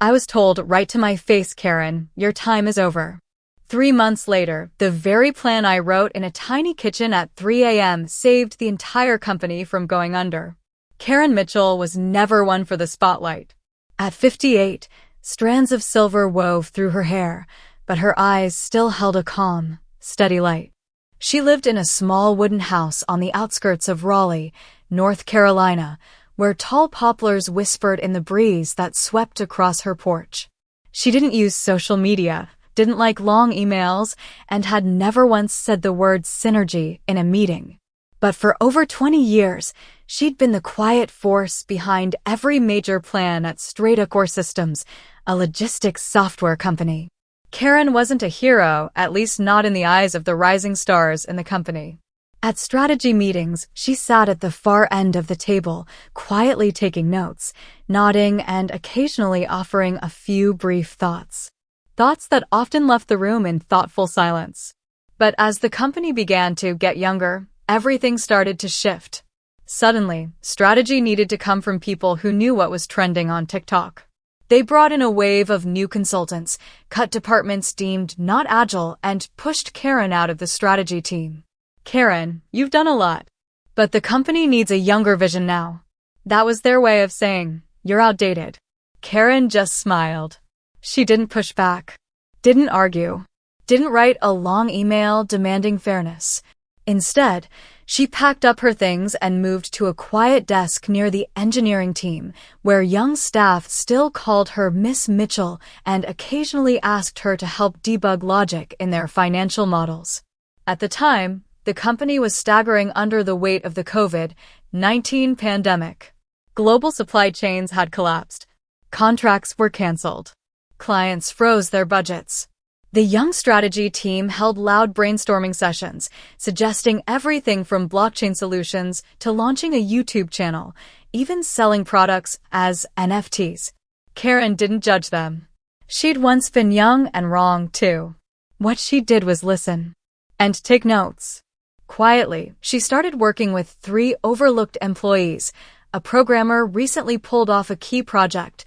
I was told right to my face, Karen, your time is over. 3 months later, the very plan I wrote in a tiny kitchen at 3 a.m. saved the entire company from going under. Karen Mitchell was never one for the spotlight. At 58, strands of silver wove through her hair, but her eyes still held a calm, steady light. She lived in a small wooden house on the outskirts of Raleigh, North Carolina, where tall poplars whispered in the breeze that swept across her porch. She didn't use social media, didn't like long emails, and had never once said the word synergy in a meeting. But for over 20 years, she'd been the quiet force behind every major plan at Core Systems, a logistics software company. Karen wasn't a hero, at least not in the eyes of the rising stars in the company. At strategy meetings, she sat at the far end of the table, quietly taking notes, nodding and occasionally offering a few brief thoughts. Thoughts that often left the room in thoughtful silence. But as the company began to get younger, everything started to shift. Suddenly, strategy needed to come from people who knew what was trending on TikTok. They brought in a wave of new consultants, cut departments deemed not agile, and pushed Karen out of the strategy team. Karen, you've done a lot. But the company needs a younger vision now. That was their way of saying, you're outdated. Karen just smiled. She didn't push back, didn't argue, didn't write a long email demanding fairness. Instead, she packed up her things and moved to a quiet desk near the engineering team, where young staff still called her Miss Mitchell and occasionally asked her to help debug logic in their financial models. At the time, the company was staggering under the weight of the COVID-19 pandemic. Global supply chains had collapsed. Contracts were canceled. Clients froze their budgets. The young strategy team held loud brainstorming sessions, suggesting everything from blockchain solutions to launching a YouTube channel, even selling products as NFTs. Karen didn't judge them. She'd once been young and wrong, too. What she did was listen and take notes. Quietly, she started working with 3 overlooked employees, a programmer recently pulled off a key project,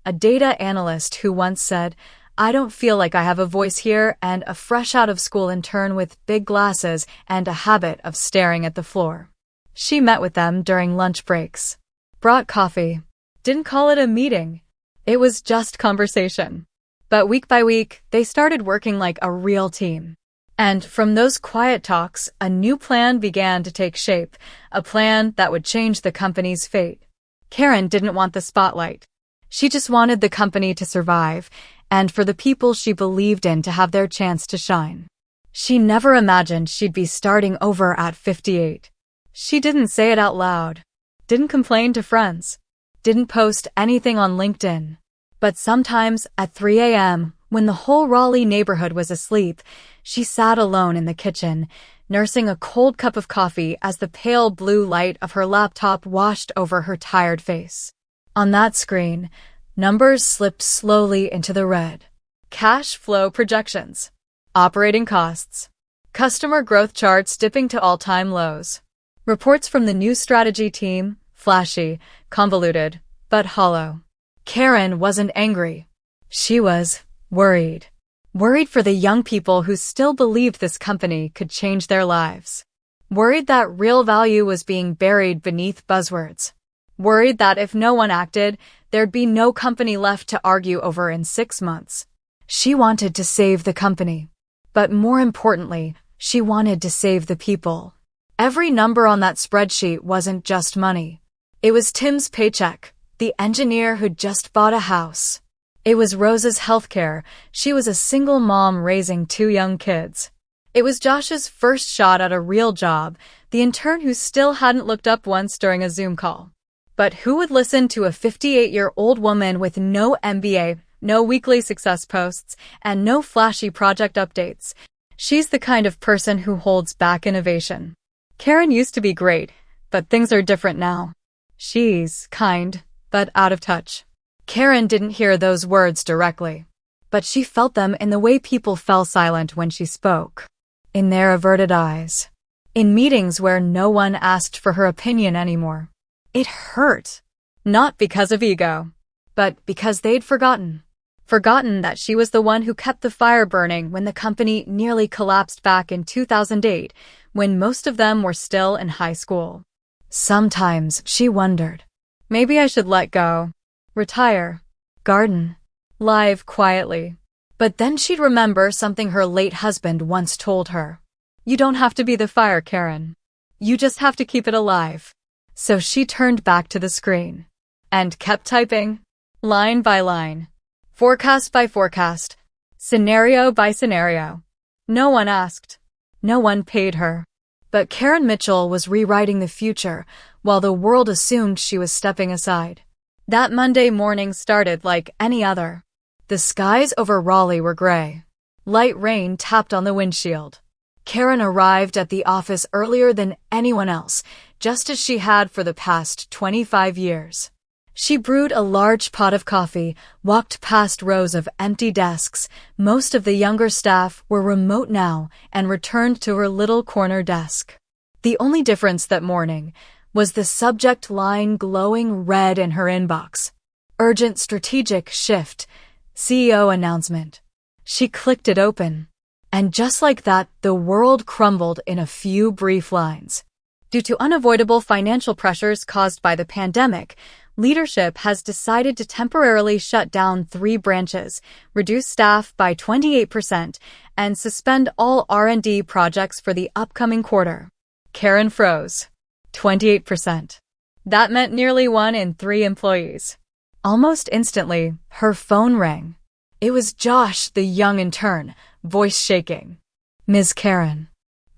a data analyst who once said, I don't feel like I have a voice here, and a fresh-out-of-school intern with big glasses and a habit of staring at the floor. She met with them during lunch breaks, brought coffee, didn't call it a meeting. It was just conversation. But week by week, they started working like a real team. And from those quiet talks, a new plan began to take shape, a plan that would change the company's fate. Karen didn't want the spotlight. She just wanted the company to survive, and for the people she believed in to have their chance to shine. She never imagined she'd be starting over at 58. She didn't say it out loud, didn't complain to friends, didn't post anything on LinkedIn. But sometimes at 3 a.m., when the whole Raleigh neighborhood was asleep, she sat alone in the kitchen, nursing a cold cup of coffee as the pale blue light of her laptop washed over her tired face. On that screen, numbers slipped slowly into the red. Cash flow projections, operating costs, customer growth charts dipping to all-time lows. Reports from the new strategy team, flashy, convoluted, but hollow. Karen wasn't angry. She was worried. Worried for the young people who still believed this company could change their lives. Worried that real value was being buried beneath buzzwords. Worried that if no one acted, there'd be no company left to argue over in 6 months. She wanted to save the company. But more importantly, she wanted to save the people. Every number on that spreadsheet wasn't just money. It was Tim's paycheck, the engineer who'd just bought a house. It was Rose's healthcare. She was a single mom raising 2 young kids. It was Josh's first shot at a real job, the intern who still hadn't looked up once during a Zoom call. But who would listen to a 58-year-old woman with no MBA, no weekly success posts, and no flashy project updates? She's the kind of person who holds back innovation. Karen used to be great, but things are different now. She's kind, but out of touch. Karen didn't hear those words directly, but she felt them in the way people fell silent when she spoke. In their averted eyes. In meetings where no one asked for her opinion anymore. It hurt. Not because of ego, but because they'd forgotten. Forgotten that she was the one who kept the fire burning when the company nearly collapsed back in 2008, when most of them were still in high school. Sometimes she wondered, maybe I should let go, retire, garden, live quietly. But then she'd remember something her late husband once told her. You don't have to be the fire, Karen. You just have to keep it alive. So she turned back to the screen and kept typing, line by line, forecast by forecast, scenario by scenario. No one asked. No one paid her. But Karen Mitchell was rewriting the future while the world assumed she was stepping aside. That Monday morning started like any other. The skies over Raleigh were gray. Light rain tapped on the windshield. Karen arrived at the office earlier than anyone else, just as she had for the past 25 years. She brewed a large pot of coffee, walked past rows of empty desks. Most of the younger staff were remote now and returned to her little corner desk. The only difference that morning was the subject line glowing red in her inbox. Urgent strategic shift. CEO announcement. She clicked it open. And just like that, the world crumbled in a few brief lines. Due to unavoidable financial pressures caused by the pandemic, leadership has decided to temporarily shut down 3 branches, reduce staff by 28%, and suspend all R&D projects for the upcoming quarter. Karen froze. 28%. That meant nearly 1 in 3 employees. Almost instantly, her phone rang. It was Josh, the young intern, voice shaking. Ms. Karen,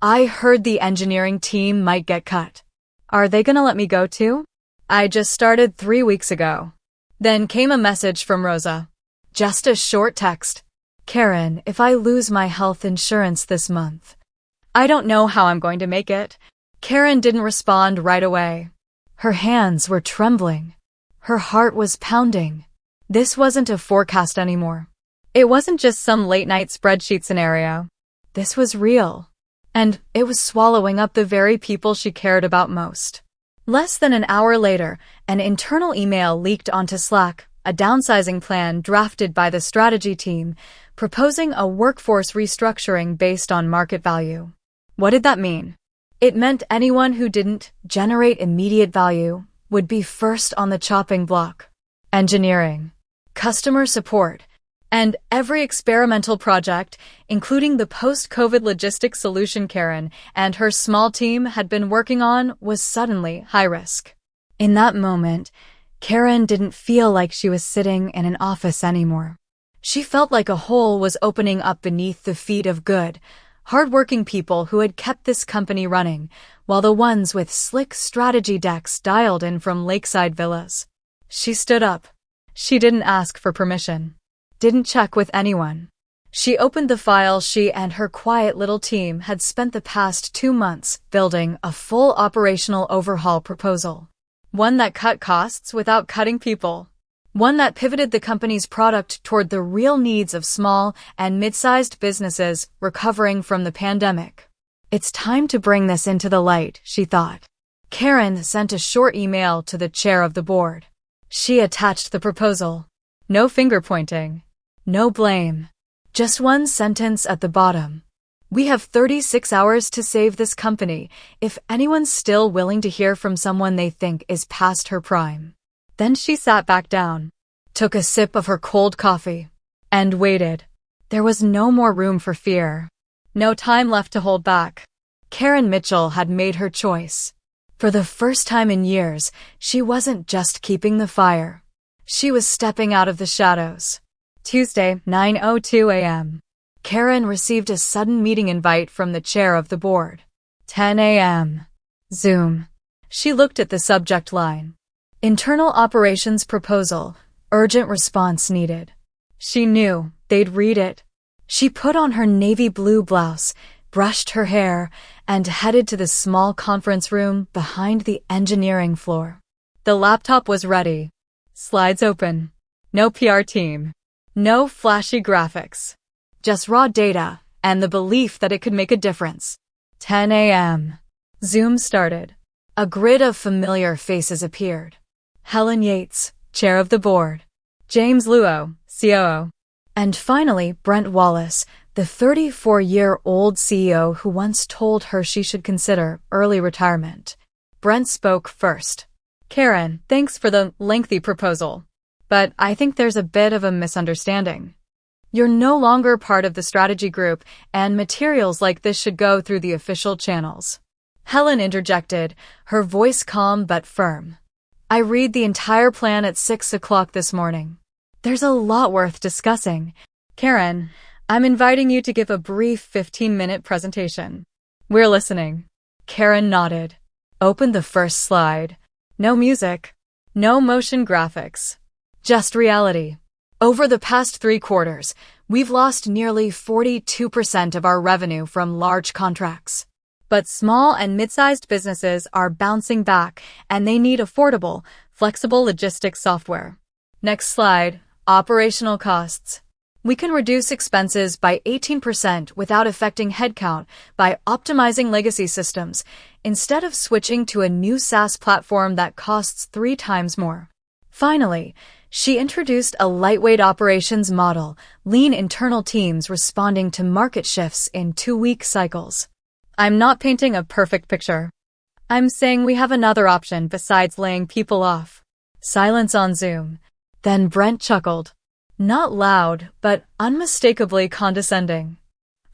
I heard the engineering team might get cut. Are they gonna let me go too? I just started 3 weeks ago. Then came a message from Rosa. Just a short text. Karen, if I lose my health insurance this month, I don't know how I'm going to make it. Karen didn't respond right away. Her hands were trembling. Her heart was pounding. This wasn't a forecast anymore. It wasn't just some late-night spreadsheet scenario. This was real. And it was swallowing up the very people she cared about most. Less than an hour later, an internal email leaked onto Slack, a downsizing plan drafted by the strategy team, proposing a workforce restructuring based on market value. What did that mean? It meant anyone who didn't generate immediate value would be first on the chopping block. Engineering, customer support, and every experimental project, including the post-COVID logistics solution Karen and her small team had been working on, was suddenly high risk. In that moment, Karen didn't feel like she was sitting in an office anymore. She felt like a hole was opening up beneath the feet of good, hard-working people who had kept this company running, while the ones with slick strategy decks dialed in from lakeside villas. She stood up. She didn't ask for permission. Didn't check with anyone. She opened the file she and her quiet little team had spent the past 2 months building, a full operational overhaul proposal. One that cut costs without cutting people. One that pivoted the company's product toward the real needs of small and mid-sized businesses recovering from the pandemic. It's time to bring this into the light, she thought. Karen sent a short email to the chair of the board. She attached the proposal. No finger-pointing. No blame. Just one sentence at the bottom. We have 36 hours to save this company if anyone's still willing to hear from someone they think is past her prime. Then she sat back down, took a sip of her cold coffee, and waited. There was no more room for fear. No time left to hold back. Karen Mitchell had made her choice. For the first time in years, she wasn't just keeping the fire. She was stepping out of the shadows. Tuesday, 9:02 a.m. Karen received a sudden meeting invite from the chair of the board. 10 a.m. Zoom. She looked at the subject line. Internal operations proposal. Urgent response needed. She knew they'd read it. She put on her navy blue blouse, brushed her hair, and headed to the small conference room behind the engineering floor. The laptop was ready. Slides open. No PR team. No flashy graphics. Just raw data and the belief that it could make a difference. 10 a.m. Zoom started. A grid of familiar faces appeared. Helen Yates, chair of the board. James Luo, COO. And finally, Brent Wallace, the 34-year-old CEO who once told her she should consider early retirement. Brent spoke first. Karen, thanks for the lengthy proposal. But I think there's a bit of a misunderstanding. You're no longer part of the strategy group, and materials like this should go through the official channels. Helen interjected, her voice calm but firm. I read the entire plan at 6 o'clock this morning. There's a lot worth discussing. Karen, I'm inviting you to give a brief 15-minute presentation. We're listening. Karen nodded. Opened the first slide. No music. No motion graphics. Just reality. Over the past 3 quarters, we've lost nearly 42% of our revenue from large contracts. But small and mid-sized businesses are bouncing back, and they need affordable, flexible logistics software. Next slide, operational costs. We can reduce expenses by 18% without affecting headcount by optimizing legacy systems, instead of switching to a new SaaS platform that costs 3 times more. Finally, she introduced a lightweight operations model, lean internal teams responding to market shifts in 2-week cycles. I'm not painting a perfect picture. I'm saying we have another option besides laying people off. Silence on Zoom. Then Brent chuckled. Not loud, but unmistakably condescending.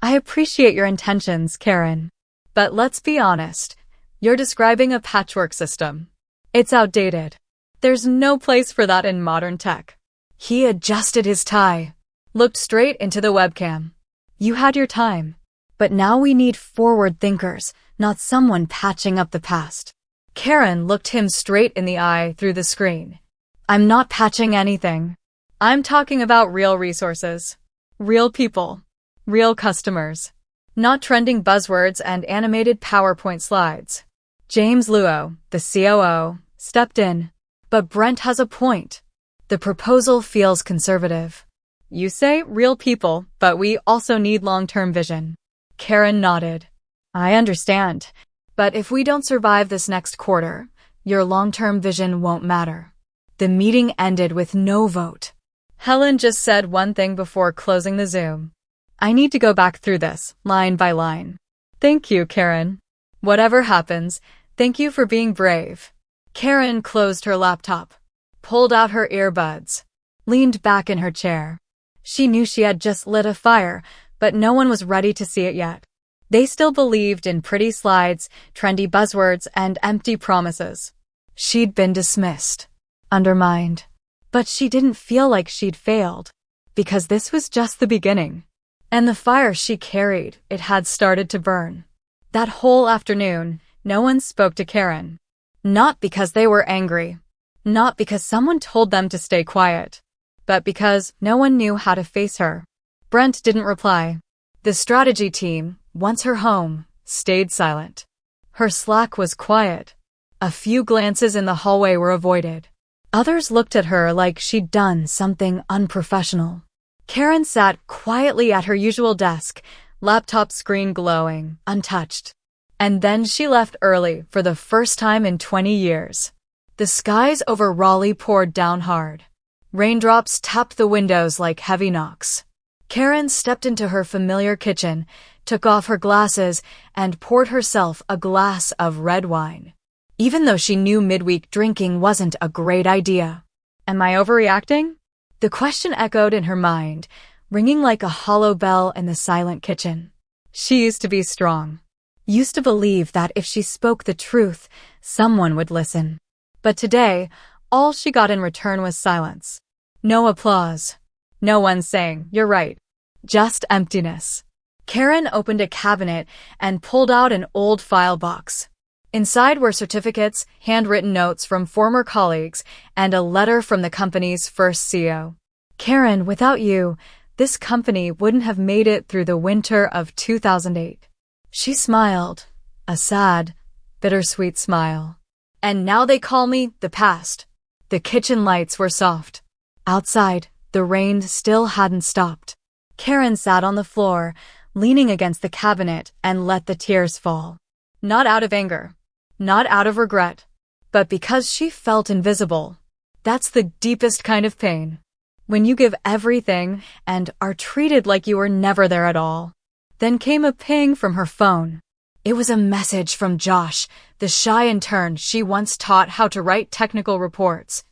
I appreciate your intentions, Karen. But let's be honest. You're describing a patchwork system. It's outdated. There's no place for that in modern tech. He adjusted his tie, looked straight into the webcam. You had your time. But now we need forward thinkers, not someone patching up the past. Karen looked him straight in the eye through the screen. I'm not patching anything. I'm talking about real resources. Real people. Real customers. Not trending buzzwords and animated PowerPoint slides. James Luo, the COO, stepped in. But Brent has a point. The proposal feels conservative. You say real people, but we also need long-term vision. Karen nodded. I understand. But if we don't survive this next quarter, your long-term vision won't matter. The meeting ended with no vote. Helen just said one thing before closing the Zoom. I need to go back through this, line by line. Thank you, Karen. Whatever happens, thank you for being brave. Karen closed her laptop, pulled out her earbuds, leaned back in her chair. She knew she had just lit a fire, but no one was ready to see it yet. They still believed in pretty slides, trendy buzzwords, and empty promises. She'd been dismissed, undermined. But she didn't feel like she'd failed, because this was just the beginning. And the fire she carried, it had started to burn. That whole afternoon, no one spoke to Karen. Not because they were angry. Not because someone told them to stay quiet. But because no one knew how to face her. Brent didn't reply. The strategy team, once her home, stayed silent. Her Slack was quiet. A few glances in the hallway were avoided. Others looked at her like she'd done something unprofessional. Karen sat quietly at her usual desk, laptop screen glowing, untouched. And then she left early for the first time in 20 years. The skies over Raleigh poured down hard. Raindrops tapped the windows like heavy knocks. Karen stepped into her familiar kitchen, took off her glasses, and poured herself a glass of red wine. Even though she knew midweek drinking wasn't a great idea. Am I overreacting? The question echoed in her mind, ringing like a hollow bell in the silent kitchen. She used to be strong. Used to believe that if she spoke the truth, someone would listen. But today, all she got in return was silence. No applause. No one saying, "You're right." Just emptiness. Karen opened a cabinet and pulled out an old file box. Inside were certificates, handwritten notes from former colleagues, and a letter from the company's first CEO. Karen, without you, this company wouldn't have made it through the winter of 2008. She smiled, a sad, bittersweet smile. And now they call me the past. The kitchen lights were soft. Outside, the rain still hadn't stopped. Karen sat on the floor, leaning against the cabinet, and let the tears fall. Not out of anger. Not out of regret. But because she felt invisible. That's the deepest kind of pain. When you give everything and are treated like you were never there at all. Then came a ping from her phone. It was a message from Josh, the shy intern she once taught how to write technical reports.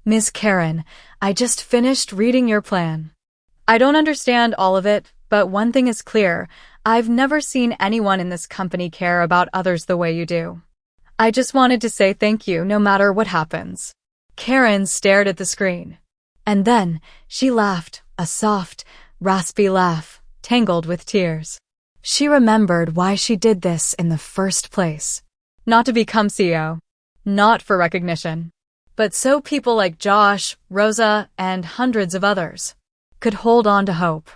Miss Karen, I just finished reading your plan. I don't understand all of it, but one thing is clear. I've never seen anyone in this company care about others the way you do. I just wanted to say thank you no matter what happens. Karen stared at the screen. And then she laughed, a soft, raspy laugh, tangled with tears. She remembered why she did this in the first place. Not to become CEO. Not for recognition. But so people like Josh, Rosa, and hundreds of others could hold on to hope.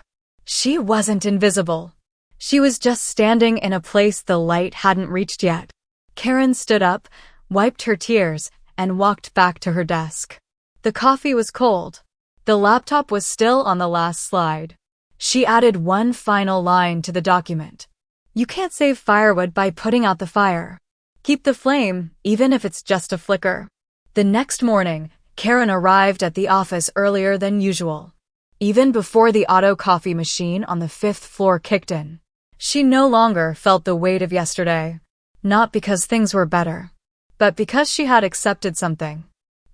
She wasn't invisible. She was just standing in a place the light hadn't reached yet. Karen stood up, wiped her tears, and walked back to her desk. The coffee was cold. The laptop was still on the last slide. She added one final line to the document. You can't save firewood by putting out the fire. Keep the flame, even if it's just a flicker. The next morning, Karen arrived at the office earlier than usual. Even before the auto coffee machine on the 5th floor kicked in. She no longer felt the weight of yesterday. Not because things were better, but because she had accepted something.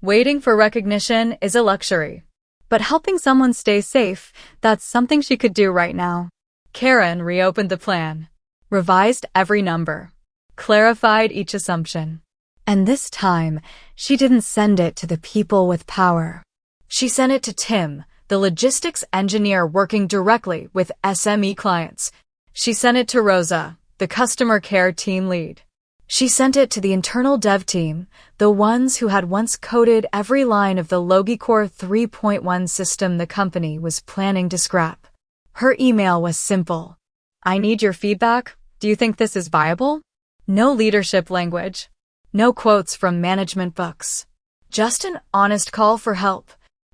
Waiting for recognition is a luxury. But helping someone stay safe, that's something she could do right now. Karen reopened the plan, revised every number, clarified each assumption. And this time, she didn't send it to the people with power. She sent it to Tim, the logistics engineer working directly with SME clients. She sent it to Rosa, the customer care team lead. She sent it to the internal dev team, the ones who had once coded every line of the LogiCore 3.1 system the company was planning to scrap. Her email was simple. I need your feedback. Do you think this is viable? No leadership language. No quotes from management books. Just an honest call for help.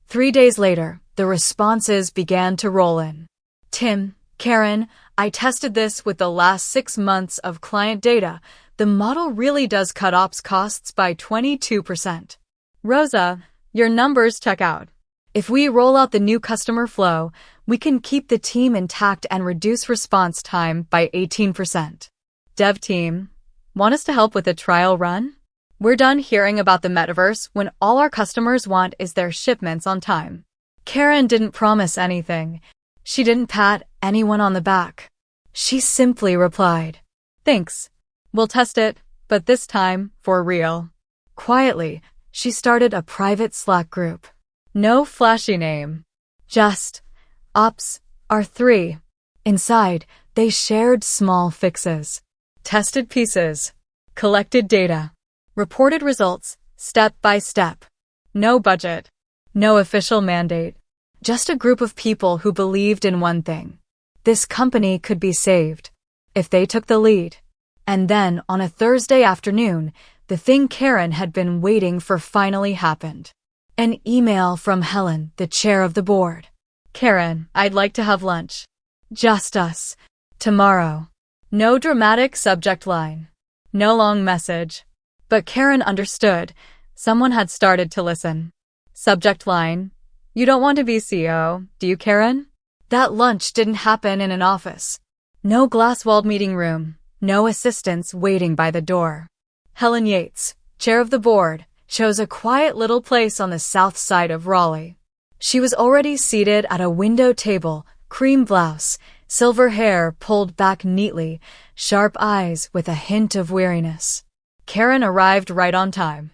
3 days later, the responses began to roll in. Tim, Karen, I tested this with the last 6 months of client data. The model really does cut ops costs by 22%. Rosa, your numbers check out. If we roll out the new customer flow, we can keep the team intact and reduce response time by 18%. Dev team, want us to help with a trial run? We're done hearing about the metaverse when all our customers want is their shipments on time. Karen didn't promise anything. She didn't pat anyone on the back. She simply replied, thanks. We'll test it, but this time, for real. Quietly, she started a private Slack group. No flashy name. Just, Ops, R3. Inside, they shared small fixes. Tested pieces. Collected data. Reported results, step by step. No budget. No official mandate. Just a group of people who believed in one thing. This company could be saved. If they took the lead. And then, on a Thursday afternoon, the thing Karen had been waiting for finally happened. An email from Helen, the chair of the board. Karen, I'd like to have lunch. Just us. Tomorrow. No dramatic subject line. No long message. But Karen understood. Someone had started to listen. Subject line. You don't want to be CEO, do you, Karen? That lunch didn't happen in an office. No glass-walled meeting room. No assistants waiting by the door. Helen Yates, chair of the board, chose a quiet little place on the south side of Raleigh. She was already seated at a window table, cream blouse, silver hair pulled back neatly, sharp eyes with a hint of weariness. Karen arrived right on time.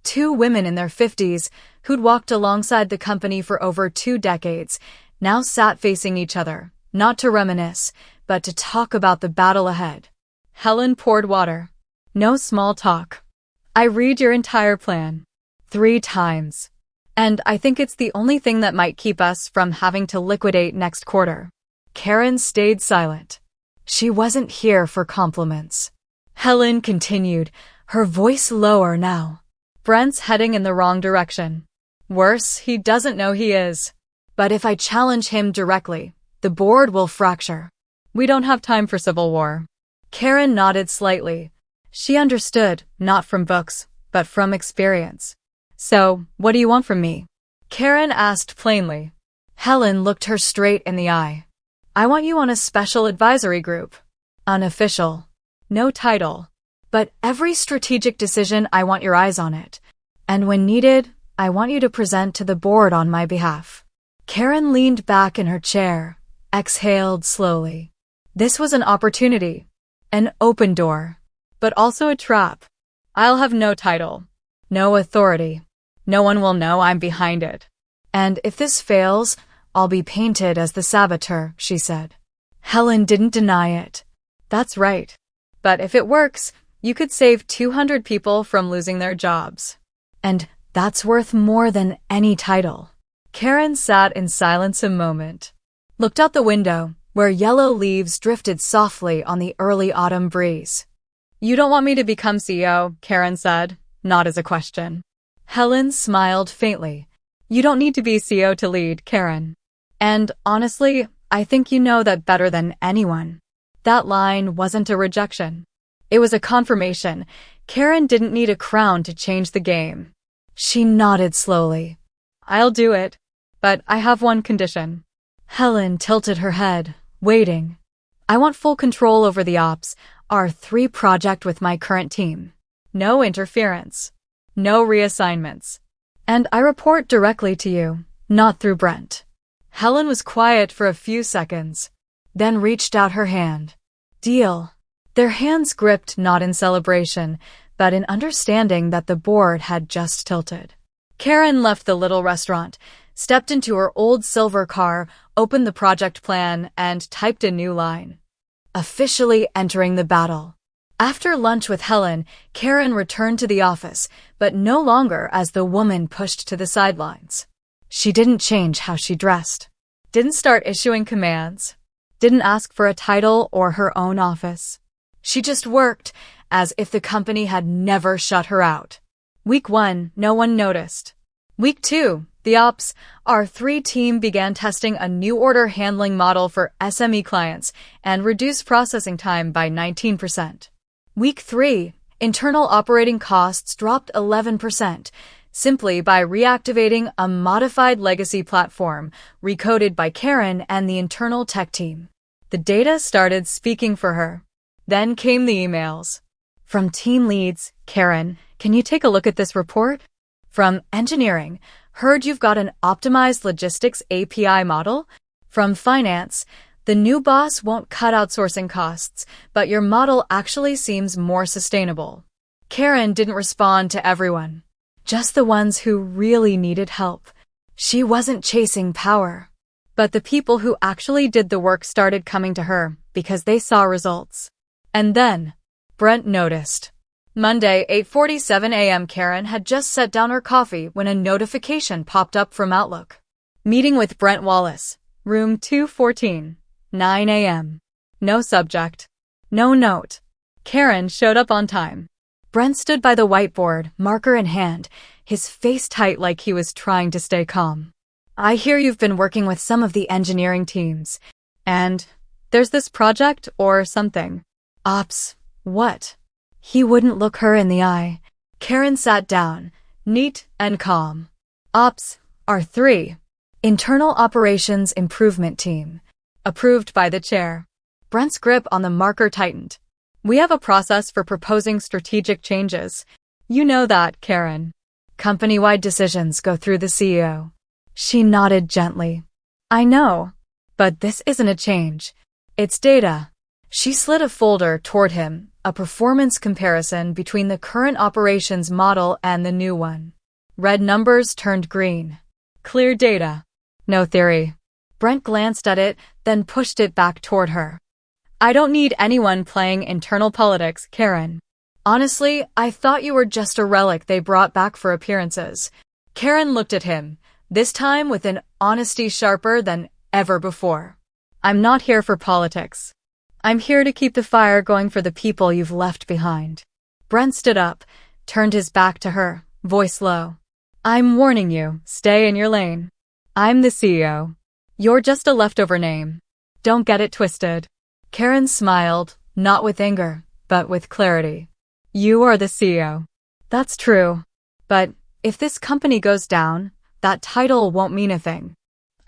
2 women in their 50s, who'd walked alongside the company for over 2 decades, now sat facing each other, not to reminisce, but to talk about the battle ahead. Helen poured water. No small talk. I read your entire plan. 3 times. And I think it's the only thing that might keep us from having to liquidate next quarter. Karen stayed silent. She wasn't here for compliments. Helen continued, her voice lower now. Brent's heading in the wrong direction. Worse, he doesn't know he is. But if I challenge him directly, the board will fracture. We don't have time for civil war. Karen nodded slightly. She understood, not from books, but from experience. So, what do you want from me? Karen asked plainly. Helen looked her straight in the eye. I want you on a special advisory group. Unofficial. No title. But every strategic decision, I want your eyes on it. And when needed, I want you to present to the board on my behalf. Karen leaned back in her chair, exhaled slowly. This was an opportunity. An open door. But also a trap. I'll have no title. No authority. No one will know I'm behind it. And if this fails, I'll be painted as the saboteur, she said. Helen didn't deny it. That's right. But if it works, you could save 200 people from losing their jobs. And that's worth more than any title. Karen sat in silence a moment, looked out the window, where yellow leaves drifted softly on the early autumn breeze. You don't want me to become CEO, Karen said, not as a question. Helen smiled faintly. You don't need to be CEO to lead, Karen. And honestly, I think you know that better than anyone. That line wasn't a rejection. It was a confirmation. Karen didn't need a crown to change the game. She nodded slowly. I'll do it. But I have one condition. Helen tilted her head, waiting. I want full control over the ops, our 3 project with my current team. No interference. No reassignments. And I report directly to you, not through Brent. Helen was quiet for a few seconds, then reached out her hand. Deal. Their hands gripped not in celebration, but in understanding that the board had just tilted. Karen left the little restaurant, stepped into her old silver car, opened the project plan, and typed a new line. Officially entering the battle. After lunch with Helen, Karen returned to the office, but no longer as the woman pushed to the sidelines. She didn't change how she dressed. Didn't start issuing commands. Didn't ask for a title or her own office. She just worked as if the company had never shut her out. Week 1, no one noticed. Week 2, the Ops, our 3 team began testing a new order handling model for SME clients and reduced processing time by 19%. Week 3, internal operating costs dropped 11%, simply by reactivating a modified legacy platform recoded by Karen and the internal tech team. The data started speaking for her. Then came the emails. From team leads, Karen, can you take a look at this report? From engineering, heard you've got an optimized logistics API model? From finance, the new boss won't cut outsourcing costs, but your model actually seems more sustainable. Karen didn't respond to everyone, just the ones who really needed help. She wasn't chasing power. But the people who actually did the work started coming to her because they saw results. And then, Brent noticed. Monday, 8:47 a.m. Karen had just set down her coffee when a notification popped up from Outlook. Meeting with Brent Wallace, room 214, 9 a.m. No subject. No note. Karen showed up on time. Brent stood by the whiteboard, marker in hand, his face tight like he was trying to stay calm. I hear you've been working with some of the engineering teams. And there's this project or something. Ops, what? He wouldn't look her in the eye. Karen sat down, neat and calm. Ops, R3. Internal Operations Improvement Team. Approved by the chair. Brent's grip on the marker tightened. We have a process for proposing strategic changes. You know that, Karen. Company-wide decisions go through the CEO. She nodded gently. I know. But this isn't a change. It's data. She slid a folder toward him, a performance comparison between the current operations model and the new one. Red numbers turned green. Clear data. No theory. Brent glanced at it, then pushed it back toward her. I don't need anyone playing internal politics, Karen. Honestly, I thought you were just a relic they brought back for appearances. Karen looked at him, this time with an honesty sharper than ever before. I'm not here for politics. I'm here to keep the fire going for the people you've left behind. Brent stood up, turned his back to her, voice low. I'm warning you, stay in your lane. I'm the CEO. You're just a leftover name. Don't get it twisted. Karen smiled, not with anger, but with clarity. You are the CEO. That's true. But if this company goes down, that title won't mean a thing.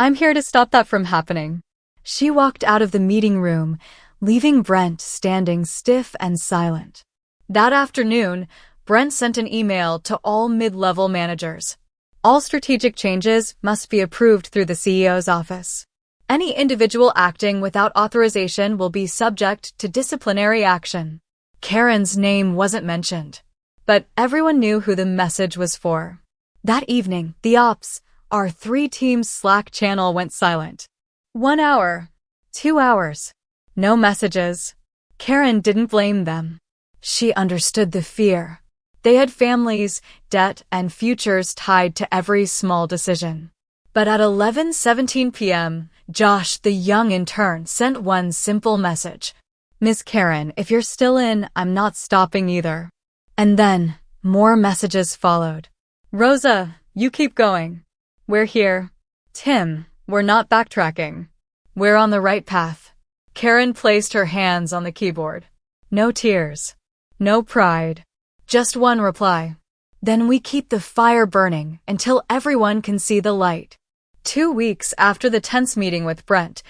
I'm here to stop that from happening. She walked out of the meeting room, leaving Brent standing stiff and silent. That afternoon, Brent sent an email to all mid-level managers. All strategic changes must be approved through the CEO's office. Any individual acting without authorization will be subject to disciplinary action. Karen's name wasn't mentioned, but everyone knew who the message was for. That evening, the ops, our 3-team Slack channel went silent. 1 hour, 2 hours, no messages. Karen didn't blame them. She understood the fear. They had families, debt, and futures tied to every small decision. But at 11:17 p.m., Josh, the young intern, sent one simple message. Miss Karen, if you're still in, I'm not stopping either. And then, more messages followed. Rosa, you keep going. We're here. Tim, we're not backtracking. We're on the right path. Karen placed her hands on the keyboard. No tears. No pride. Just one reply. Then we keep the fire burning until everyone can see the light. 2 weeks after the tense meeting with Brent,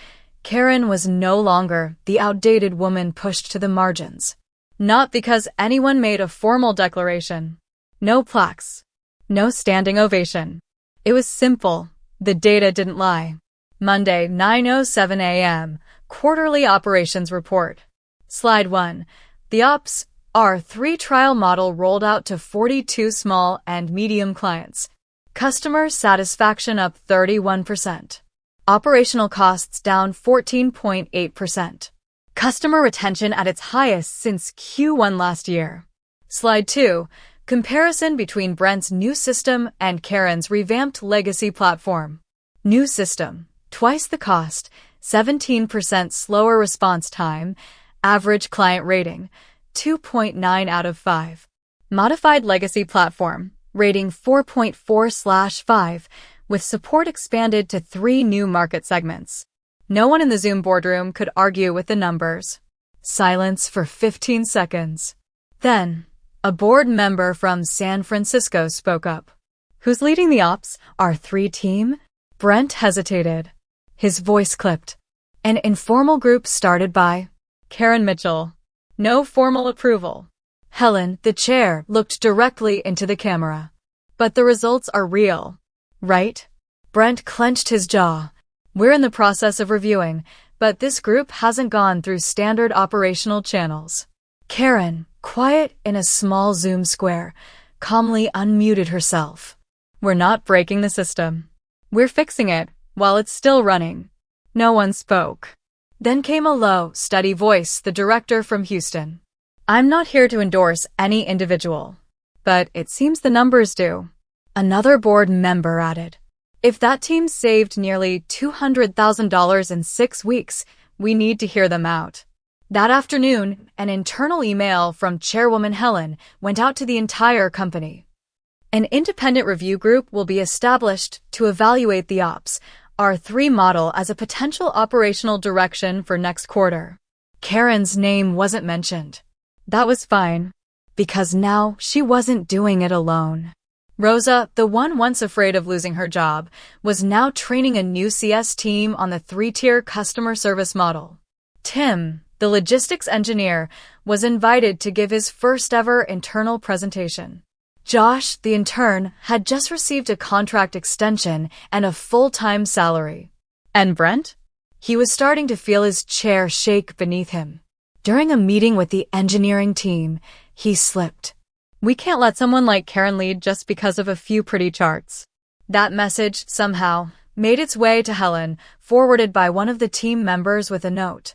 Karen was no longer the outdated woman pushed to the margins. Not because anyone made a formal declaration. No plaques. No standing ovation. It was simple. The data didn't lie. Monday, 9:07 a.m., Quarterly Operations Report. Slide 1. The Ops R3 trial model rolled out to 42 small and medium clients. Customer satisfaction up 31%. Operational costs down 14.8%. Customer retention at its highest since Q1 last year. Slide 2. Comparison between Brent's new system and Karen's revamped legacy platform. New system, twice the cost, 17% slower response time, average client rating, 2.9 out of 5. Modified legacy platform, rating 4.4/5, with support expanded to 3 new market segments. No one in the Zoom boardroom could argue with the numbers. Silence for 15 seconds. Then, a board member from San Francisco spoke up. Who's leading the Ops R3 team? Brent hesitated. His voice clipped. An informal group started by Karen Mitchell. No formal approval. Helen, the chair, looked directly into the camera. But the results are real, right? Brent clenched his jaw. We're in the process of reviewing, but this group hasn't gone through standard operational channels. Karen, quiet in a small Zoom square, calmly unmuted herself. We're not breaking the system. We're fixing it while it's still running. No one spoke. Then came a low, steady voice, the director from Houston. I'm not here to endorse any individual, but it seems the numbers do. Another board member added. If that team saved nearly $200,000 in 6 weeks, we need to hear them out. That afternoon, an internal email from Chairwoman Helen went out to the entire company. An independent review group will be established to evaluate the Ops R3 model as a potential operational direction for next quarter. Karen's name wasn't mentioned. That was fine, because now she wasn't doing it alone. Rosa, the one once afraid of losing her job, was now training a new CS team on the 3-tier customer service model. Tim, the logistics engineer, was invited to give his first-ever internal presentation. Josh, the intern, had just received a contract extension and a full-time salary. And Brent? He was starting to feel his chair shake beneath him. During a meeting with the engineering team, he slipped. We can't let someone like Karen lead just because of a few pretty charts. That message, somehow, made its way to Helen, forwarded by one of the team members with a note.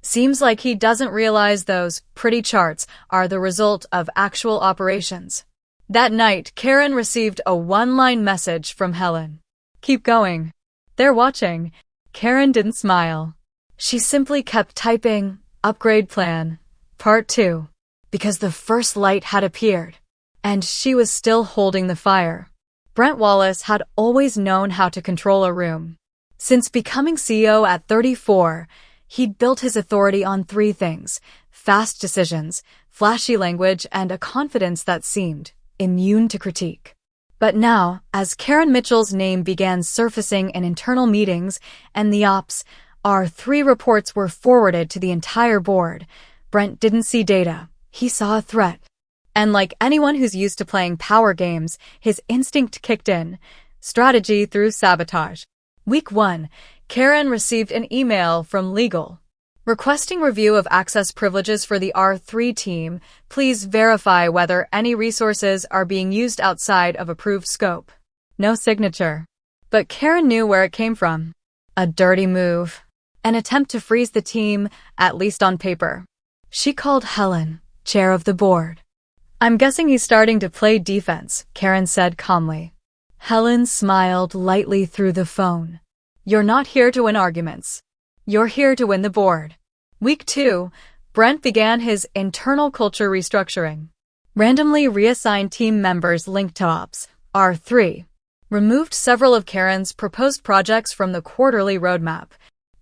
Seems like he doesn't realize those pretty charts are the result of actual operations. That night, Karen received a one-line message from Helen. Keep going. They're watching. Karen didn't smile. She simply kept typing, Upgrade Plan, Part 2, because the first light had appeared, and she was still holding the fire. Brent Wallace had always known how to control a room. Since becoming CEO at 34, he'd built his authority on 3 things: fast decisions, flashy language, and a confidence that seemed immune to critique. But now, as Karen Mitchell's name began surfacing in internal meetings and the Ops R3 reports were forwarded to the entire board, Brent didn't see data. He saw a threat. And like anyone who's used to playing power games, his instinct kicked in. Strategy through sabotage. Week 1, Karen received an email from legal. Requesting review of access privileges for the R3 team, please verify whether any resources are being used outside of approved scope. No signature. But Karen knew where it came from. A dirty move. An attempt to freeze the team, at least on paper. She called Helen, chair of the board. I'm guessing he's starting to play defense, Karen said calmly. Helen smiled lightly through the phone. You're not here to win arguments. You're here to win the board. Week 2, Brent began his internal culture restructuring. Randomly reassigned team members linked to Ops R3. Removed several of Karen's proposed projects from the quarterly roadmap.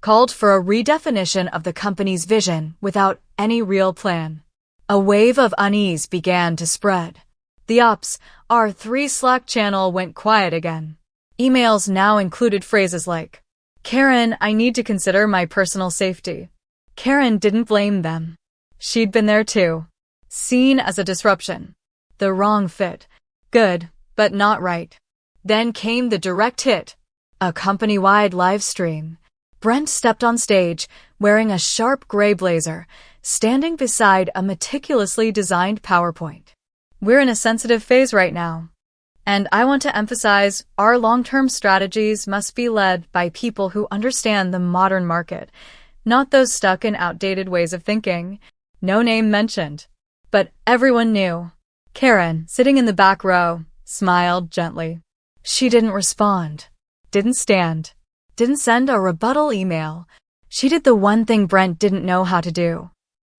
Called for a redefinition of the company's vision without any real plan. A wave of unease began to spread. The Ops R3 Slack channel went quiet again. Emails now included phrases like, Karen, I need to consider my personal safety. Karen didn't blame them. She'd been there too. Seen as a disruption. The wrong fit. Good, but not right. Then came the direct hit. A company-wide live stream. Brent stepped on stage, wearing a sharp gray blazer, standing beside a meticulously designed PowerPoint. We're in a sensitive phase right now. And I want to emphasize, our long-term strategies must be led by people who understand the modern market, not those stuck in outdated ways of thinking. No name mentioned. But everyone knew. Karen, sitting in the back row, smiled gently. She didn't respond. Didn't stand. Didn't send a rebuttal email. She did the one thing Brent didn't know how to do.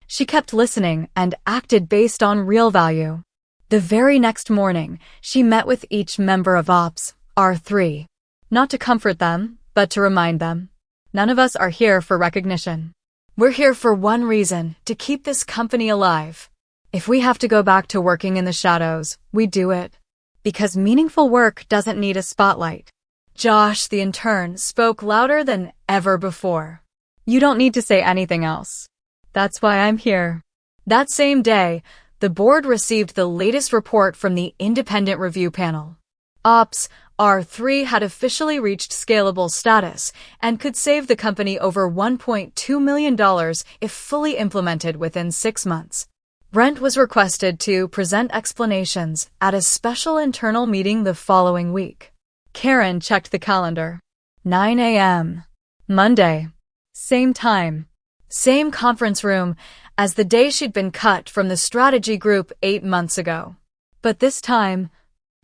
She kept listening and acted based on real value. The very next morning, she met with each member of Ops R3. Not to comfort them, but to remind them. None of us are here for recognition. We're here for one reason, to keep this company alive. If we have to go back to working in the shadows, we do it. Because meaningful work doesn't need a spotlight. Josh, the intern, spoke louder than ever before. You don't need to say anything else. That's why I'm here. That same day, the board received the latest report from the independent review panel. Ops R3 had officially reached scalable status and could save the company over $1.2 million if fully implemented within 6 months. Brent was requested to present explanations at a special internal meeting the following week. Karen checked the calendar. 9 a.m. Monday. Same time. Same conference room as the day she'd been cut from the strategy group 8 months ago. But this time,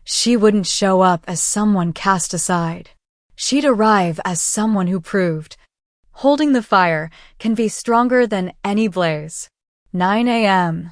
she wouldn't show up as someone cast aside. She'd arrive as someone who proved holding the fire can be stronger than any blaze. 9 a.m.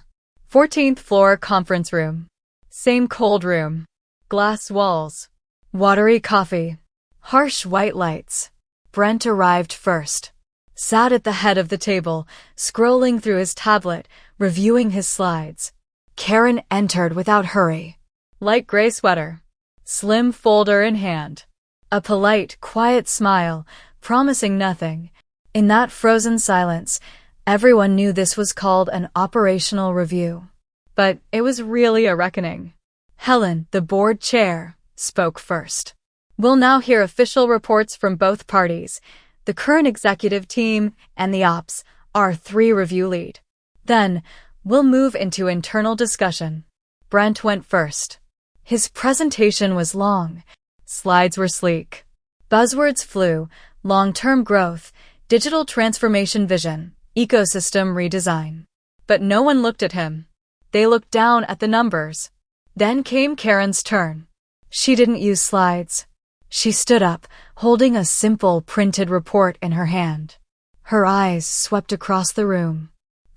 14th floor conference room. Same cold room. Glass walls. Watery coffee. Harsh white lights. Brent arrived first. Sat at the head of the table, scrolling through his tablet, reviewing his slides. Karen entered without hurry. Light gray sweater. Slim folder in hand. A polite, quiet smile, promising nothing. In that frozen silence, everyone knew this was called an operational review. But it was really a reckoning. Helen, the board chair, spoke first. We'll now hear official reports from both parties, the current executive team and the Ops R3 review lead. Then, we'll move into internal discussion. Brent went first. His presentation was long. Slides were sleek. Buzzwords flew: long-term growth, digital transformation vision, ecosystem redesign. But no one looked at him. They looked down at the numbers. Then came Karen's turn. She didn't use slides. She stood up, holding a simple printed report in her hand. Her eyes swept across the room.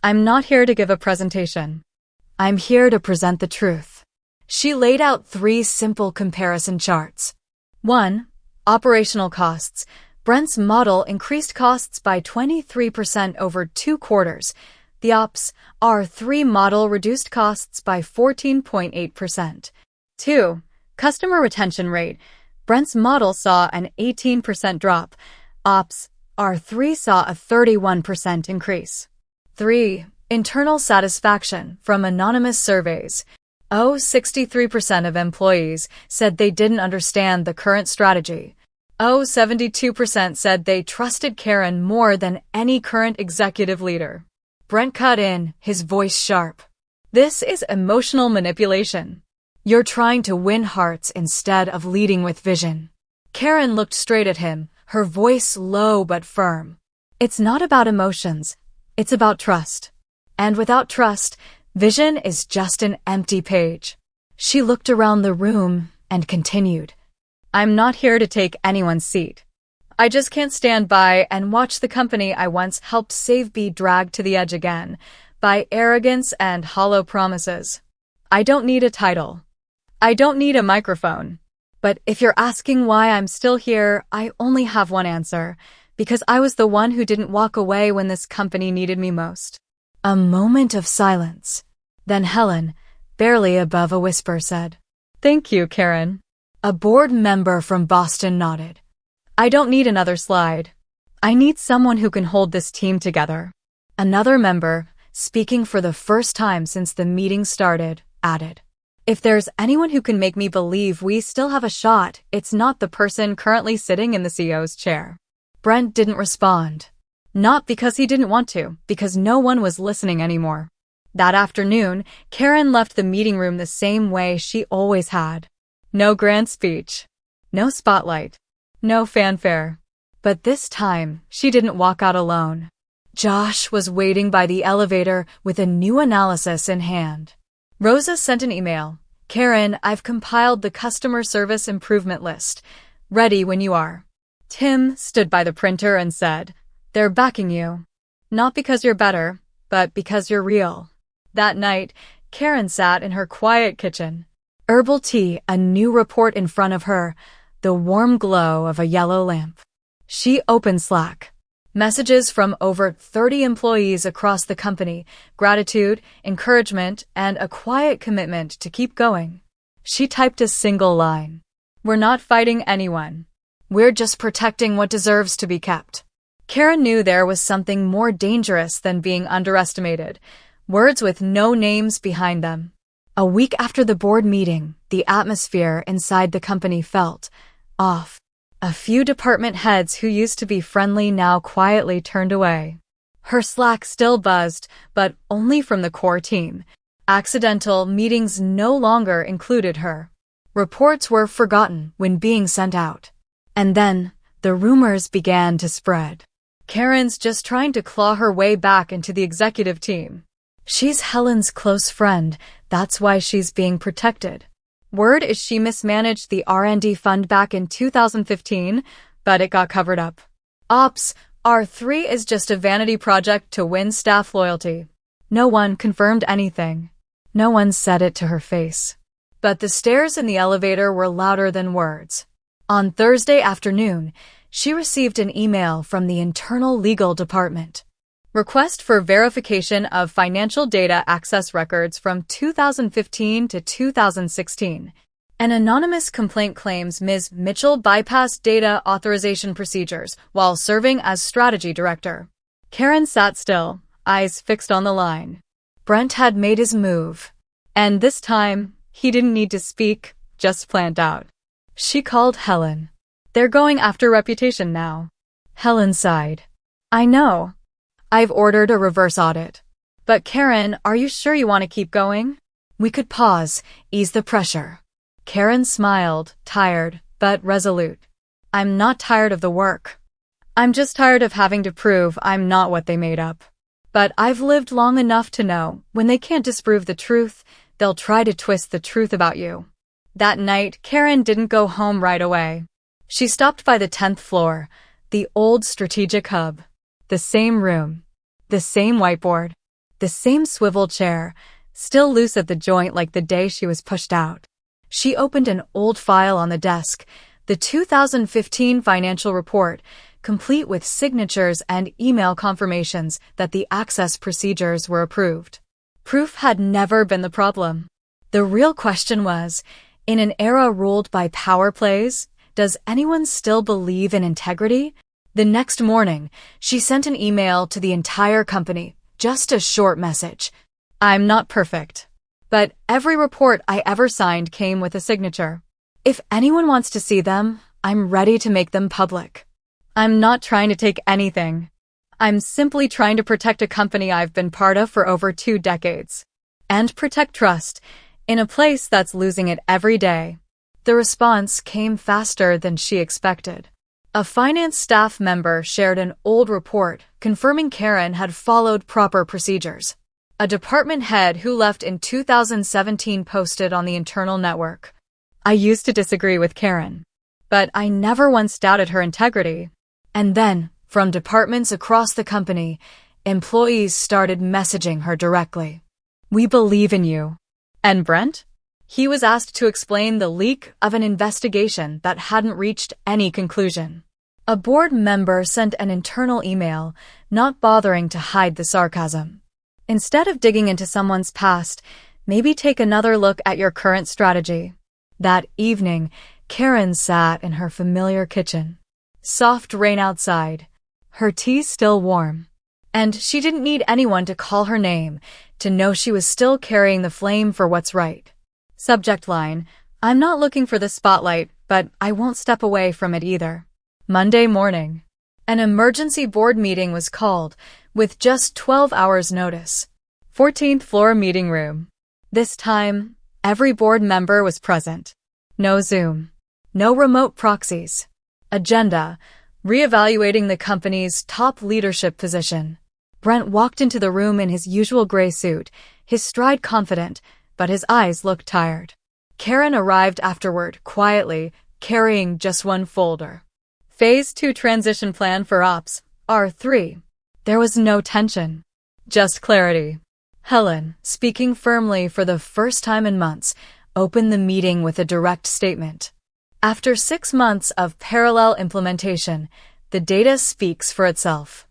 I'm not here to give a presentation. I'm here to present the truth. She laid out 3 simple comparison charts. 1. Operational costs. Brent's model increased costs by 23% over 2 quarters. The Ops R3 model reduced costs by 14.8%. 2. Customer retention rate. Brent's model saw an 18% drop. Ops, R3 saw a 31% increase. 3. Internal satisfaction from anonymous surveys. 63% of employees said they didn't understand the current strategy. 72% said they trusted Karen more than any current executive leader. Brent cut in, his voice sharp. This is emotional manipulation. You're trying to win hearts instead of leading with vision. Karen looked straight at him, her voice low but firm. It's not about emotions. It's about trust. And without trust, vision is just an empty page. She looked around the room and continued. I'm not here to take anyone's seat. I just can't stand by and watch the company I once helped save be dragged to the edge again by arrogance and hollow promises. I don't need a title. I don't need a microphone. But if you're asking why I'm still here, I only have one answer. Because I was the one who didn't walk away when this company needed me most. A moment of silence. Then Helen, barely above a whisper, said, Thank you, Karen. A board member from Boston nodded. I don't need another slide. I need someone who can hold this team together. Another member, speaking for the first time since the meeting started, added, If there's anyone who can make me believe we still have a shot, it's not the person currently sitting in the CEO's chair. Brent didn't respond. Not because he didn't want to, because no one was listening anymore. That afternoon, Karen left the meeting room the same way she always had. No grand speech. No spotlight. No fanfare. But this time, she didn't walk out alone. Josh was waiting by the elevator with a new analysis in hand. Rosa sent an email. Karen, I've compiled the customer service improvement list. Ready when you are. Tim stood by the printer and said, They're backing you. Not because you're better, but because you're real. That night, Karen sat in her quiet kitchen. Herbal tea, a new report in front of her, the warm glow of a yellow lamp. She opened Slack. Messages from over 30 employees across the company, gratitude, encouragement, and a quiet commitment to keep going. She typed a single line. We're not fighting anyone. We're just protecting what deserves to be kept. Karen knew there was something more dangerous than being underestimated. Words with no names behind them. A week after the board meeting, the atmosphere inside the company felt off. A few department heads who used to be friendly now quietly turned away. Her Slack still buzzed, but only from the core team. Accidental meetings no longer included her. Reports were forgotten when being sent out. And then, the rumors began to spread. Karen's just trying to claw her way back into the executive team. She's Helen's close friend, that's why she's being protected. Word is she mismanaged the R&D fund back in 2015, but it got covered up. Ops, R3 is just a vanity project to win staff loyalty. No one confirmed anything. No one said it to her face. But the stares in the elevator were louder than words. On Thursday afternoon, she received an email from the internal legal department. Request for verification of financial data access records from 2015 to 2016. An anonymous complaint claims Ms. Mitchell bypassed data authorization procedures while serving as strategy director. Karen sat still, eyes fixed on the line. Brent had made his move. And this time, he didn't need to speak, just plant out. She called Helen. They're going after reputation now. Helen sighed. I know. I've ordered a reverse audit. But Karen, are you sure you want to keep going? We could pause, ease the pressure. Karen smiled, tired, but resolute. I'm not tired of the work. I'm just tired of having to prove I'm not what they made up. But I've lived long enough to know, when they can't disprove the truth, they'll try to twist the truth about you. That night, Karen didn't go home right away. She stopped by the 10th floor, the old strategic hub. The same room. The same whiteboard. The same swivel chair, still loose at the joint like the day she was pushed out. She opened an old file on the desk, the 2015 financial report, complete with signatures and email confirmations that the access procedures were approved. Proof had never been the problem. The real question was, In an era ruled by power plays, does anyone still believe in integrity? The next morning, she sent an email to the entire company, just a short message. I'm not perfect, but every report I ever signed came with a signature. If anyone wants to see them, I'm ready to make them public. I'm not trying to take anything. I'm simply trying to protect a company I've been part of for over 2 decades. And protect trust in a place that's losing it every day. The response came faster than she expected. A finance staff member shared an old report confirming Karen had followed proper procedures. A department head who left in 2017 posted on the internal network. I used to disagree with Karen, but I never once doubted her integrity. And then, from departments across the company, employees started messaging her directly. We believe in you. And Brent? He was asked to explain the leak of an investigation that hadn't reached any conclusion. A board member sent an internal email, not bothering to hide the sarcasm. Instead of digging into someone's past, maybe take another look at your current strategy. That evening, Karen sat in her familiar kitchen. Soft rain outside, her tea still warm. And she didn't need anyone to call her name to know she was still carrying the flame for what's right. Subject line, I'm not looking for the spotlight, but I won't step away from it either. Monday morning. An emergency board meeting was called, with just 12 hours notice. 14th floor meeting room. This time, every board member was present. No Zoom. No remote proxies. Agenda, reevaluating the company's top leadership position. Brent walked into the room in his usual gray suit, his stride confident, but his eyes looked tired. Karen arrived afterward, quietly, carrying just one folder. Phase 2 transition plan for Ops, R3. There was no tension, just clarity. Helen, speaking firmly for the first time in months, opened the meeting with a direct statement. After 6 months of parallel implementation, the data speaks for itself.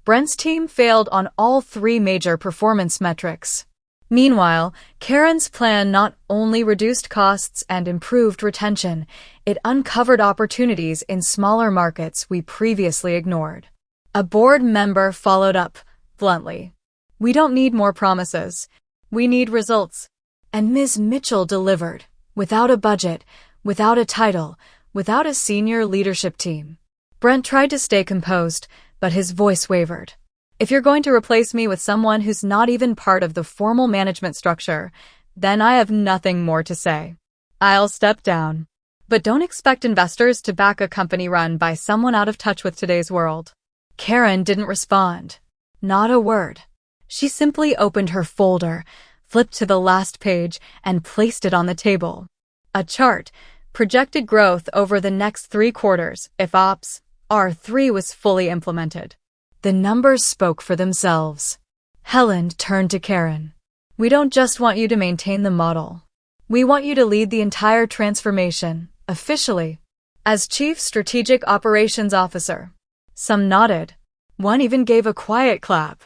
Brent's team failed on all 3 major performance metrics. Meanwhile, Karen's plan not only reduced costs and improved retention, it uncovered opportunities in smaller markets we previously ignored. A board member followed up, bluntly. We don't need more promises. We need results. And Ms. Mitchell delivered, without a budget, without a title, without a senior leadership team. Brent tried to stay composed, but his voice wavered. If you're going to replace me with someone who's not even part of the formal management structure, then I have nothing more to say. I'll step down. But don't expect investors to back a company run by someone out of touch with today's world. Karen didn't respond. Not a word. She simply opened her folder, flipped to the last page, and placed it on the table. A chart, projected growth over the next 3 quarters if Ops R3 was fully implemented. The numbers spoke for themselves. Helen turned to Karen. We don't just want you to maintain the model. We want you to lead the entire transformation, officially, as Chief Strategic Operations Officer. Some nodded. One even gave a quiet clap.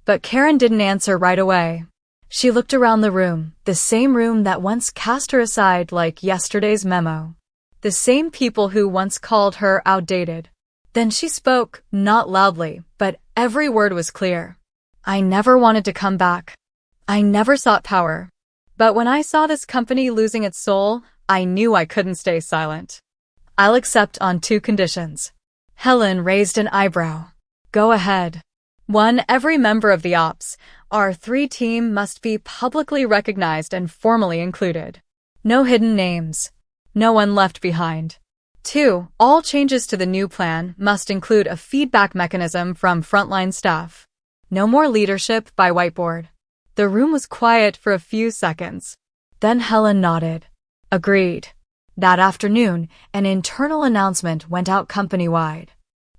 But Karen didn't answer right away. She looked around the room, the same room that once cast her aside like yesterday's memo. The same people who once called her outdated. Then she spoke, not loudly, but every word was clear. I never wanted to come back. I never sought power. But when I saw this company losing its soul, I knew I couldn't stay silent. I'll accept on 2 conditions. Helen raised an eyebrow. Go ahead. 1. Every member of the Ops R3 team must be publicly recognized and formally included. No hidden names. No one left behind. 2. All changes to the new plan must include a feedback mechanism from frontline staff. No more leadership by whiteboard. The room was quiet for a few seconds. Then Helen nodded. Agreed. That afternoon, an internal announcement went out company-wide.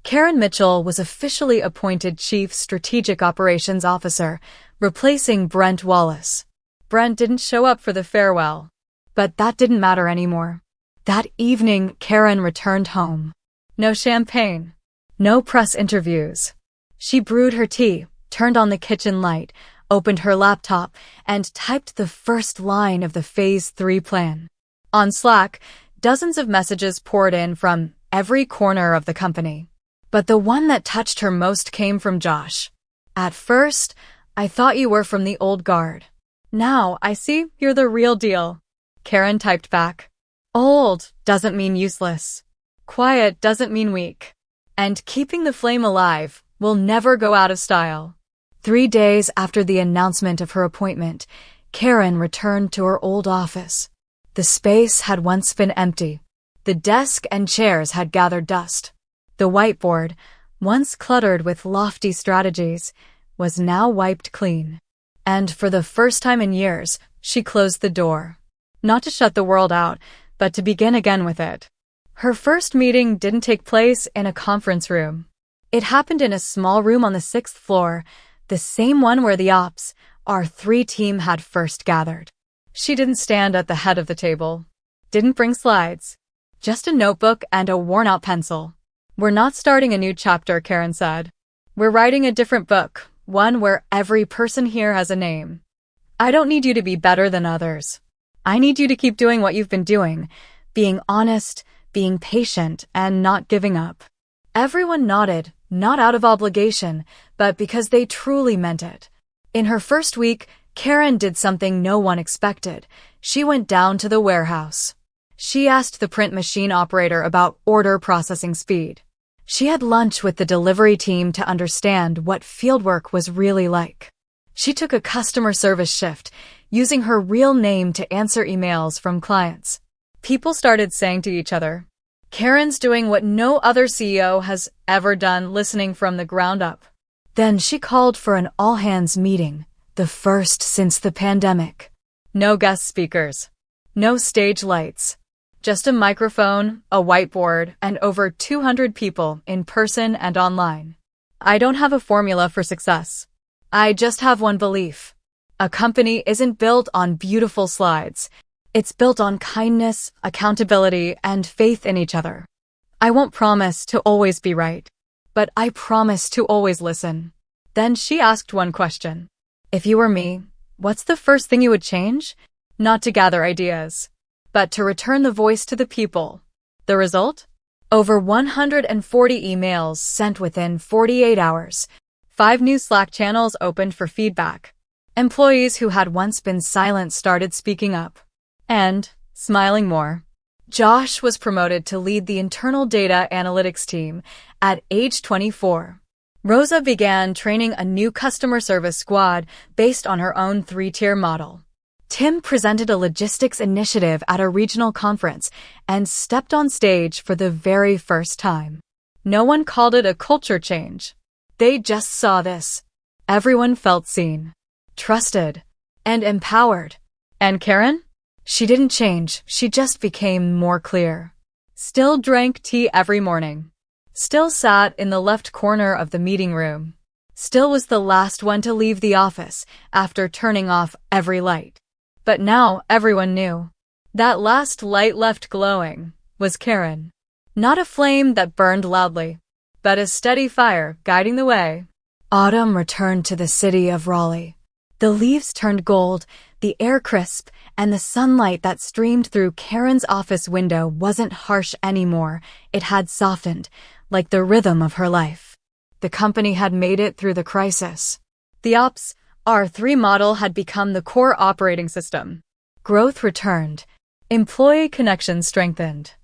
Karen Mitchell was officially appointed Chief Strategic Operations Officer, replacing Brent Wallace. Brent didn't show up for the farewell. But that didn't matter anymore. That evening, Karen returned home. No champagne. No press interviews. She brewed her tea, turned on the kitchen light, opened her laptop, and typed the first line of the Phase 3 plan. On Slack, dozens of messages poured in from every corner of the company. But the one that touched her most came from Josh. "At first, I thought you were from the old guard. Now I see you're the real deal," Karen typed back. Old doesn't mean useless. Quiet doesn't mean weak. And keeping the flame alive will never go out of style. 3 days after the announcement of her appointment, Karen returned to her old office. The space had once been empty. The desk and chairs had gathered dust. The whiteboard, once cluttered with lofty strategies, was now wiped clean. And for the first time in years, she closed the door. Not to shut the world out, but to begin again with it. Her first meeting didn't take place in a conference room. It happened in a small room on the 6th floor, the same one where the Ops, our 3 team, had first gathered. She didn't stand at the head of the table. Didn't bring slides. Just a notebook and a worn-out pencil. "We're not starting a new chapter," Karen said. "We're writing a different book, one where every person here has a name. I don't need you to be better than others. I need you to keep doing what you've been doing, being honest, being patient, and not giving up." Everyone nodded, not out of obligation, but because they truly meant it. In her first week, Karen did something no one expected. She went down to the warehouse. She asked the print machine operator about order processing speed. She had lunch with the delivery team to understand what fieldwork was really like. She took a customer service shift, using her real name to answer emails from clients. People started saying to each other, "Karen's doing what no other CEO has ever done, listening from the ground up." Then she called for an all-hands meeting, the first since the pandemic. No guest speakers. No stage lights. Just a microphone, a whiteboard, and over 200 people in person and online. "I don't have a formula for success. I just have one belief. A company isn't built on beautiful slides. It's built on kindness, accountability, and faith in each other. I won't promise to always be right, but I promise to always listen." Then she asked one question. "If you were me, what's the first thing you would change?" Not to gather ideas, but to return the voice to the people. The result? Over 140 emails sent within 48 hours. 5 new Slack channels opened for feedback. Employees who had once been silent started speaking up. And, smiling more, Josh was promoted to lead the internal data analytics team at age 24. Rosa began training a new customer service squad based on her own 3-tier model. Tim presented a logistics initiative at a regional conference and stepped on stage for the very first time. No one called it a culture change. They just saw this. Everyone felt seen, trusted, and empowered. And Karen? She didn't change, she just became more clear. Still drank tea every morning. Still sat in the left corner of the meeting room. Still was the last one to leave the office after turning off every light. But now everyone knew. That last light left glowing was Karen. Not a flame that burned loudly, but a steady fire guiding the way. Autumn returned to the city of Raleigh. The leaves turned gold, the air crisp, and the sunlight that streamed through Karen's office window wasn't harsh anymore. It had softened, like the rhythm of her life. The company had made it through the crisis. The Ops R3 model had become the core operating system. Growth returned. Employee connections strengthened.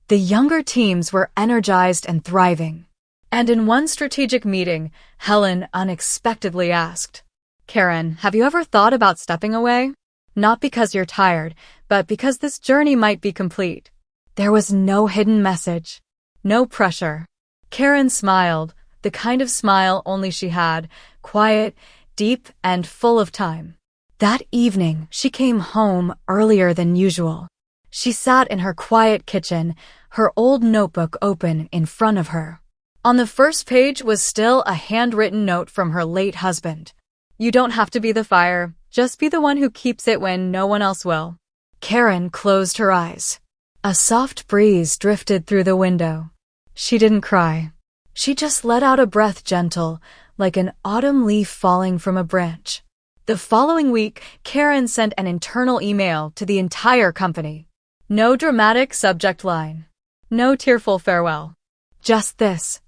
The younger teams were energized and thriving. And in one strategic meeting, Helen unexpectedly asked, "Karen, have you ever thought about stepping away? Not because you're tired, but because this journey might be complete." There was no hidden message. No pressure. Karen smiled, the kind of smile only she had, quiet, deep, and full of time. That evening, she came home earlier than usual. She sat in her quiet kitchen, her old notebook open in front of her. On the first page was still a handwritten note from her late husband. "You don't have to be the fire, just be the one who keeps it when no one else will." Karen closed her eyes. A soft breeze drifted through the window. She didn't cry. She just let out a breath, gentle, like an autumn leaf falling from a branch. The following week, Karen sent an internal email to the entire company. No dramatic subject line. No tearful farewell. Just this.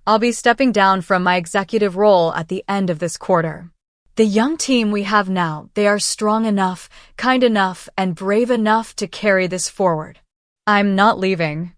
I'll be stepping down from my executive role at the end of this quarter. The young team we have now, they are strong enough, kind enough, and brave enough to carry this forward. I'm not leaving.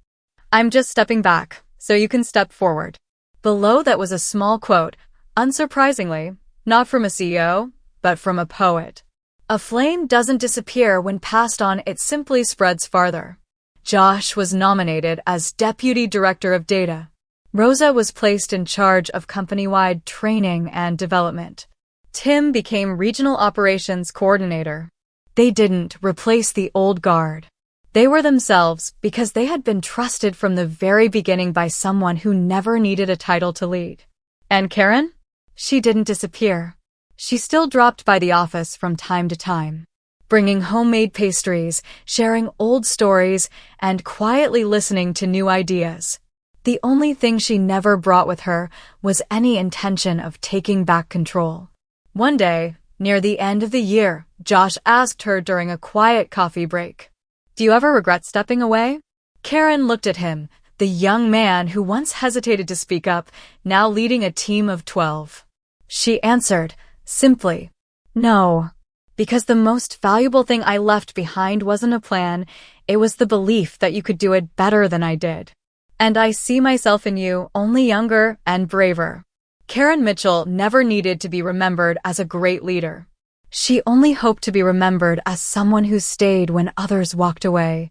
I'm just stepping back, so you can step forward. Below that was a small quote, unsurprisingly, not from a CEO, but from a poet. A flame doesn't disappear when passed on, it simply spreads farther. Josh was nominated as Deputy Director of Data. Rosa was placed in charge of company-wide training and development. Tim became Regional Operations Coordinator. They didn't replace the old guard. They were themselves because they had been trusted from the very beginning by someone who never needed a title to lead. And Karen? She didn't disappear. She still dropped by the office from time to time, bringing homemade pastries, sharing old stories, and quietly listening to new ideas. The only thing she never brought with her was any intention of taking back control. One day, near the end of the year, Josh asked her during a quiet coffee break, "Do you ever regret stepping away?" Karen looked at him, the young man who once hesitated to speak up, now leading a team of 12. She answered, simply, "No. Because the most valuable thing I left behind wasn't a plan, it was the belief that you could do it better than I did. And I see myself in you, only younger and braver." Karen Mitchell never needed to be remembered as a great leader. She only hoped to be remembered as someone who stayed when others walked away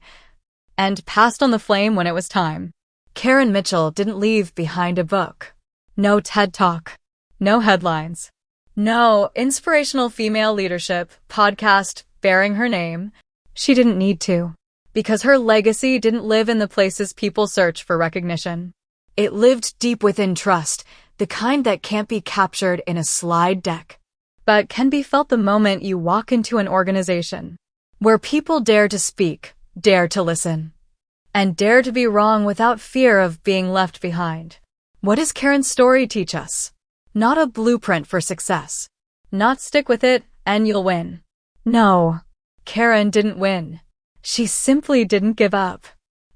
and passed on the flame when it was time. Karen Mitchell didn't leave behind a book. No TED Talk. No headlines. No inspirational female leadership podcast bearing her name. She didn't need to, because her legacy didn't live in the places people search for recognition. It lived deep within trust, the kind that can't be captured in a slide deck, but can be felt the moment you walk into an organization, where people dare to speak, dare to listen, and dare to be wrong without fear of being left behind. What does Karen's story teach us? Not a blueprint for success. Not stick with it and you'll win. No, Karen didn't win. She simply didn't give up.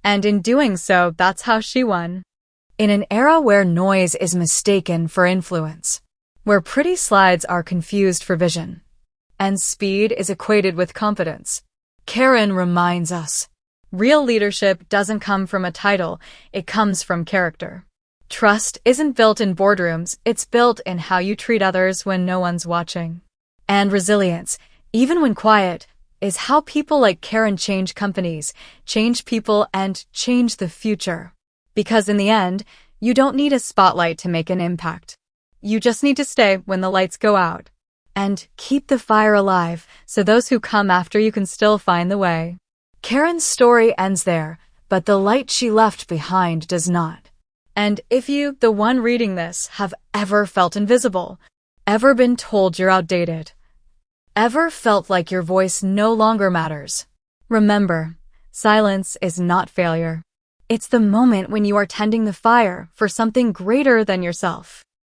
And in doing so, that's how she won. In an era where noise is mistaken for influence, where pretty slides are confused for vision, and speed is equated with competence, Karen reminds us, real leadership doesn't come from a title, it comes from character. Trust isn't built in boardrooms, it's built in how you treat others when no one's watching. And resilience, even when quiet, is how people like Karen change companies, change people, and change the future. Because in the end, you don't need a spotlight to make an impact. You just need to stay when the lights go out. And keep the fire alive so those who come after you can still find the way. Karen's story ends there, but the light she left behind does not. And if you, the one reading this, have ever felt invisible, ever been told you're outdated, ever felt like your voice no longer matters, remember, silence is not failure. It's the moment when you are tending the fire for something greater than yourself.